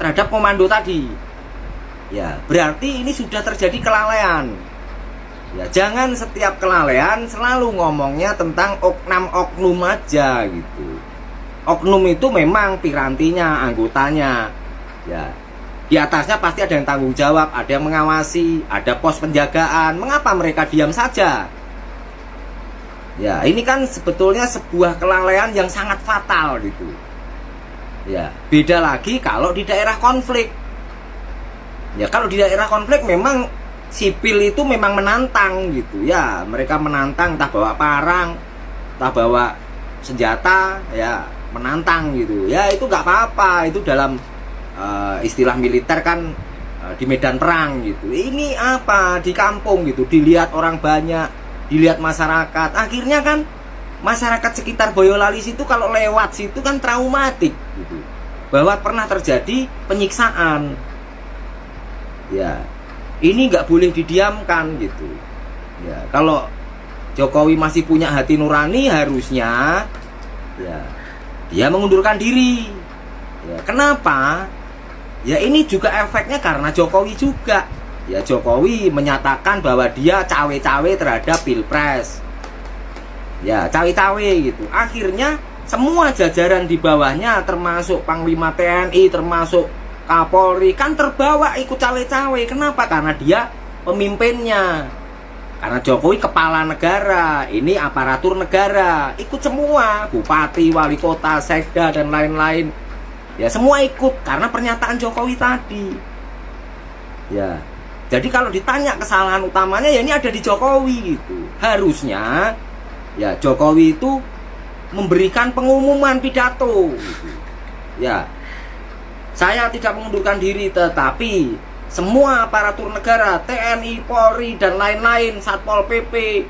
terhadap komando tadi. Ya, berarti ini sudah terjadi kelalaian. Ya, jangan setiap kelalaian selalu ngomongnya tentang oknum aja gitu. Oknum itu memang pirantinya, anggotanya. Ya. Di atasnya pasti ada yang tanggung jawab, ada yang mengawasi, ada pos penjagaan. Mengapa mereka diam saja? Ya, ini kan sebetulnya sebuah kelalaian yang sangat fatal gitu. Ya, beda lagi kalau di daerah konflik. Ya, kalau di daerah konflik memang sipil itu memang menantang gitu ya. Mereka menantang, entah bawa parang, entah bawa senjata, ya menantang gitu. Ya, itu nggak apa-apa, itu dalam istilah militer kan di medan perang gitu. Ini apa di kampung gitu, dilihat orang banyak, dilihat masyarakat. Akhirnya kan masyarakat sekitar Boyolali situ kalau lewat situ kan traumatik gitu, bahwa pernah terjadi penyiksaan. Ya, ini nggak boleh didiamkan gitu. Ya, kalau Jokowi masih punya hati nurani harusnya ya dia mengundurkan diri. Ya, kenapa? Ya, ini juga efeknya karena Jokowi juga. Ya, Jokowi menyatakan bahwa dia cawe-cawe terhadap Pilpres. Ya, cawe-cawe gitu. Akhirnya semua jajaran di bawahnya termasuk Panglima TNI, termasuk Kapolri kan terbawa ikut cawe-cawe. Kenapa? Karena dia pemimpinnya. Karena Jokowi kepala negara, ini aparatur negara, ikut semua, bupati, wali kota, sekda dan lain-lain. Ya, semua ikut karena pernyataan Jokowi tadi. Ya. Jadi kalau ditanya kesalahan utamanya ya ini ada di Jokowi gitu. Harusnya ya Jokowi itu memberikan pengumuman pidato gitu. Ya. Saya tidak mengundurkan diri, tetapi semua aparatur negara, TNI, Polri dan lain-lain, Satpol PP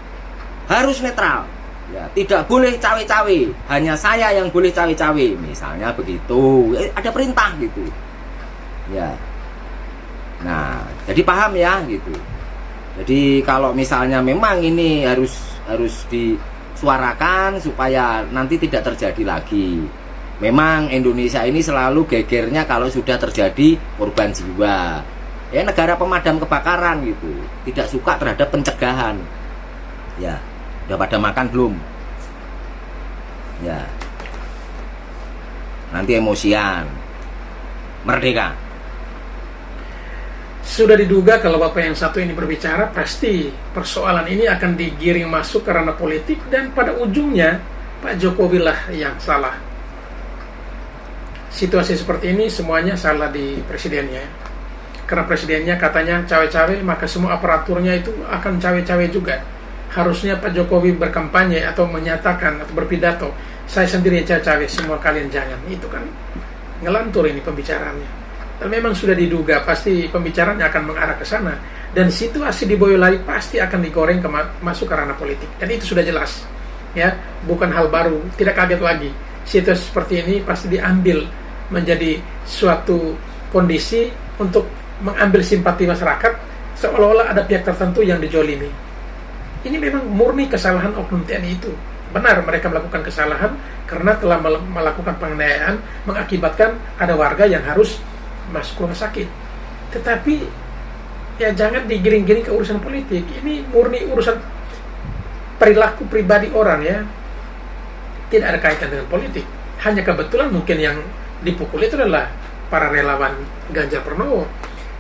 harus netral. Ya, tidak boleh cawe-cawe. Hanya saya yang boleh cawe-cawe. Misalnya begitu. Ada perintah gitu. Ya. Nah, jadi paham ya gitu. Jadi kalau misalnya memang ini harus disuarakan supaya nanti tidak terjadi lagi. Memang Indonesia ini selalu gegernya kalau sudah terjadi korban jiwa. Ya, negara pemadam kebakaran gitu. Tidak suka terhadap pencegahan. Ya. Udah pada makan belum? Ya. Nanti emosian. Merdeka. Sudah diduga kalau Bapak yang satu ini berbicara, pasti persoalan ini akan digiring masuk ke ranah politik dan pada ujungnya Pak Jokowi lah yang salah. Situasi seperti ini semuanya salah di presidennya. Karena presidennya katanya cawe-cawe, maka semua aparaturnya itu akan cawe-cawe juga. Harusnya Pak Jokowi berkampanye atau menyatakan atau berpidato, saya sendiri cawe-cawe, semua kalian jangan. Itu kan ngelantur ini pembicaraannya. Dan memang sudah diduga pasti pembicaranya akan mengarah ke sana. Dan situasi di Boyolali pasti akan digoreng masuk ke ranah politik. Dan itu sudah jelas, ya, bukan hal baru, tidak kaget lagi. Situasi seperti ini pasti diambil menjadi suatu kondisi untuk mengambil simpati masyarakat seolah-olah ada pihak tertentu yang dijolimi. Ini memang murni kesalahan oknum TNI itu. Benar mereka melakukan kesalahan karena telah melakukan penganiayaan mengakibatkan ada warga yang harus masuk rumah sakit. Tetapi ya jangan digiring-giring ke urusan politik. Ini murni urusan perilaku pribadi orang ya. Tidak ada kaitan dengan politik. Hanya kebetulan mungkin yang dipukul itu adalah para relawan Ganjar Pranowo.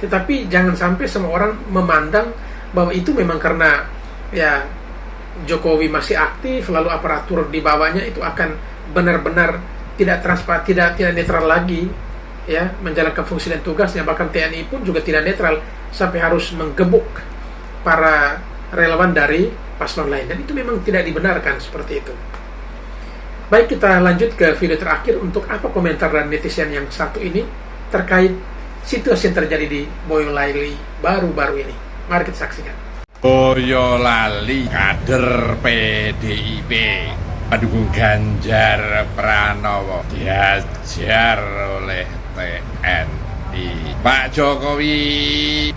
Tetapi jangan sampai semua orang memandang bahwa itu memang karena ya Jokowi masih aktif, lalu aparatur di bawahnya itu akan benar-benar tidak transparan, tidak netral lagi, ya, menjalankan fungsi dan tugasnya. Bahkan TNI pun juga tidak netral sampai harus menggebuk para relawan dari paslon lain, dan itu memang tidak dibenarkan seperti itu. Baik, kita lanjut ke video terakhir untuk apa komentar dan netizen yang satu ini terkait situasi yang terjadi di Boyolali baru-baru ini. Mari kita saksikan. Boyolali, kader PDIP pendukung Ganjar Pranowo dihajar oleh TNI. Pak Jokowi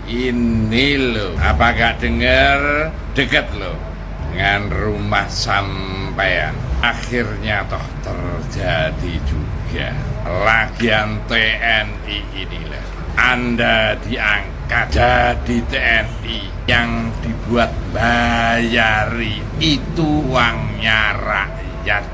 ini loh, apa gak dengar, deket loh dengan rumah sampean. Akhirnya toh terjadi juga. Lagian TNI inilah Anda diangkat jadi TNI yang dibuat bayari itu uangnya rakyat.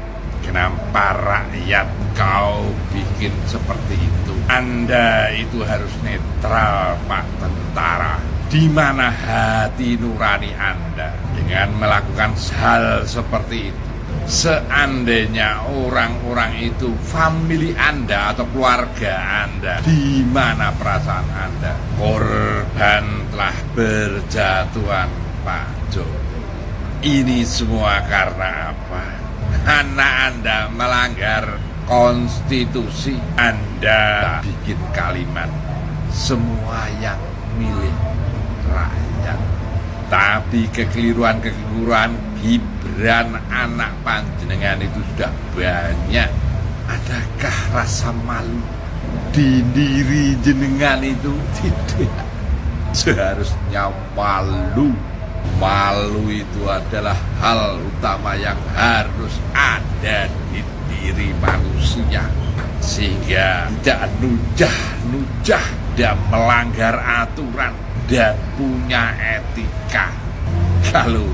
Kenapa rakyat kau bikin seperti itu? Anda itu harus netral, Pak Tentara. Di mana hati nurani Anda dengan melakukan hal seperti itu? Seandainya orang-orang itu famili Anda atau keluarga Anda, di mana perasaan Anda? Korban telah berjatuhan, Pak Jokowi. Ini semua karena apa? Anak Anda melanggar konstitusi. Anda bikin kalimat semua yang milik rakyat. Tapi kekeliruan Gibran anak panjenengan itu sudah banyak. Adakah rasa malu di diri jenengan itu? Tidak. Seharusnya malu. Malu itu adalah hal utama yang harus ada di diri manusia, sehingga tidak nujah dan melanggar aturan dan punya etika. Kalau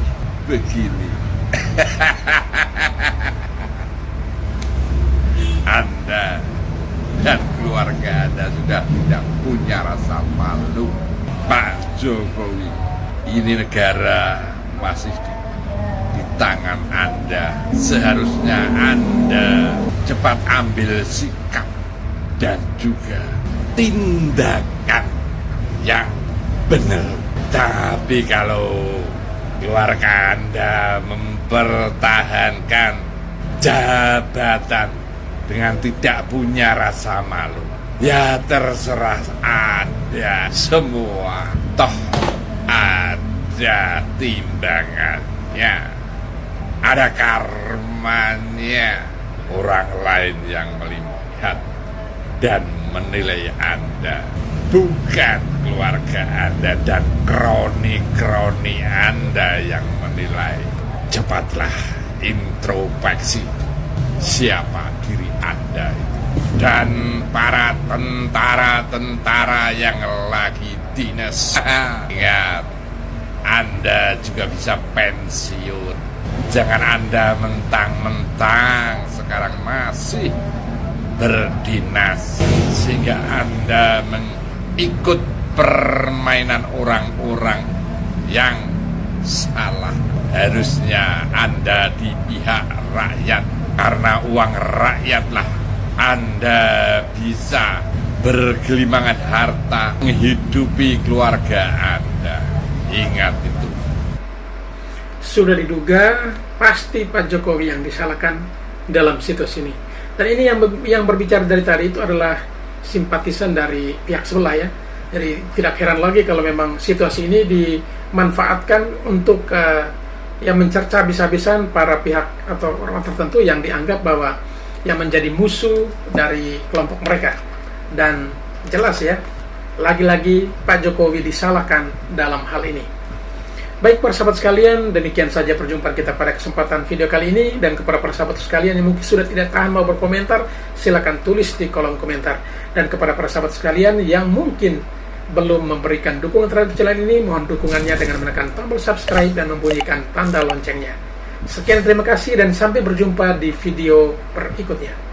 begini Anda dan keluarga Anda sudah tidak punya rasa malu. Pak Jokowi, ini negara masih di tangan Anda. Seharusnya Anda cepat ambil sikap dan juga tindakan yang benar. Tapi kalau keluarga Anda mempertahankan jabatan dengan tidak punya rasa malu, ya terserah Anda semua. Toh ada timbangannya, ada karmanya. Orang lain yang melihat dan menilai Anda, bukan keluarga Anda dan kroni-kroni Anda yang menilai. Cepatlah introspeksi siapa diri Anda itu. Dan para tentara-tentara yang lagi dinas, ingat, Anda juga bisa pensiun. Jangan Anda mentang-mentang sekarang masih berdinas sehingga Anda ikut permainan orang-orang yang salah. Harusnya Anda di pihak rakyat, karena uang rakyatlah Anda bisa bergelimangan harta menghidupi keluarga Anda. Ingat itu. Sudah diduga pasti Pak Jokowi yang disalahkan dalam situasi ini. Dan ini yang berbicara dari tadi itu adalah simpatisan dari pihak sebelah ya. Jadi tidak heran lagi kalau memang situasi ini dimanfaatkan untuk yang mencerca habis-habisan para pihak atau orang tertentu yang dianggap bahwa yang menjadi musuh dari kelompok mereka. Dan jelas ya, lagi-lagi Pak Jokowi disalahkan dalam hal ini. Baik para sahabat sekalian, demikian saja perjumpaan kita pada kesempatan video kali ini. Dan kepada para sahabat sekalian yang mungkin sudah tidak tahan mau berkomentar, silakan tulis di kolom komentar. Dan kepada para sahabat sekalian yang mungkin belum memberikan dukungan terhadap channel ini, mohon dukungannya dengan menekan tombol subscribe dan membunyikan tanda loncengnya. Sekian, terima kasih dan sampai berjumpa di video berikutnya.